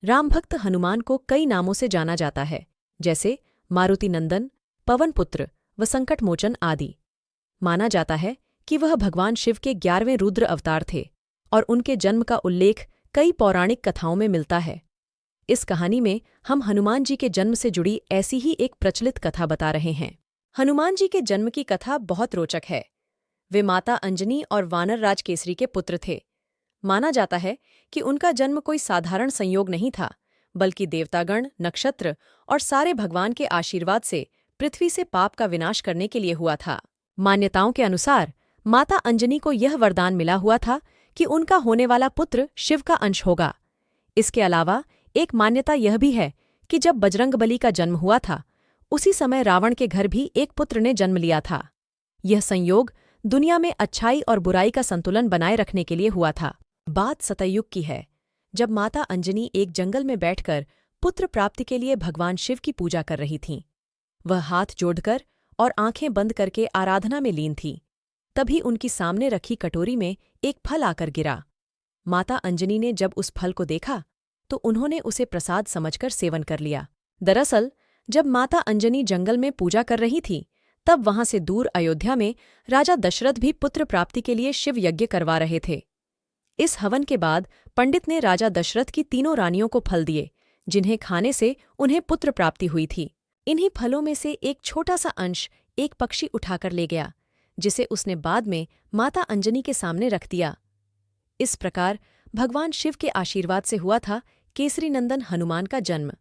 रामभक्त हनुमान को कई नामों से जाना जाता है, जैसे मारुति नंदन, पवन पुत्र व संकटमोचन आदि। माना जाता है कि वह भगवान शिव के 11वें रुद्र अवतार थे और उनके जन्म का उल्लेख कई पौराणिक कथाओं में मिलता है। इस कहानी में हम हनुमान जी के जन्म से जुड़ी ऐसी ही एक प्रचलित कथा बता रहे हैं। हनुमान जी के जन्म की कथा बहुत रोचक है। वे माता अंजनी और वानर राज केसरी के पुत्र थे। माना जाता है कि उनका जन्म कोई साधारण संयोग नहीं था, बल्कि देवतागण, नक्षत्र और सारे भगवान के आशीर्वाद से पृथ्वी से पाप का विनाश करने के लिए हुआ था। मान्यताओं के अनुसार माता अंजनी को यह वरदान मिला हुआ था कि उनका होने वाला पुत्र शिव का अंश होगा। इसके अलावा एक मान्यता यह भी है कि जब बजरंगबली का जन्म हुआ था, उसी समय रावण के घर भी एक पुत्र ने जन्म लिया था। यह संयोग दुनिया में अच्छाई और बुराई का संतुलन बनाए रखने के लिए हुआ था। बात सतयुग की है, जब माता अंजनी एक जंगल में बैठकर पुत्र प्राप्ति के लिए भगवान शिव की पूजा कर रही थीं। वह हाथ जोड़कर और आंखें बंद करके आराधना में लीन थी। तभी उनकी सामने रखी कटोरी में एक फल आकर गिरा। माता अंजनी ने जब उस फल को देखा तो उन्होंने उसे प्रसाद समझकर सेवन कर लिया। दरअसल जब माता अंजनी जंगल में पूजा कर रही थी, तब वहां से दूर अयोध्या में राजा दशरथ भी पुत्र प्राप्ति के लिए शिव यज्ञ करवा रहे थे। इस हवन के बाद पंडित ने राजा दशरथ की तीनों रानियों को फल दिए, जिन्हें खाने से उन्हें पुत्र प्राप्ति हुई थी। इन्हीं फलों में से एक छोटा सा अंश एक पक्षी उठाकर ले गया, जिसे उसने बाद में माता अंजनी के सामने रख दिया। इस प्रकार भगवान शिव के आशीर्वाद से हुआ था केसरी नंदन हनुमान का जन्म।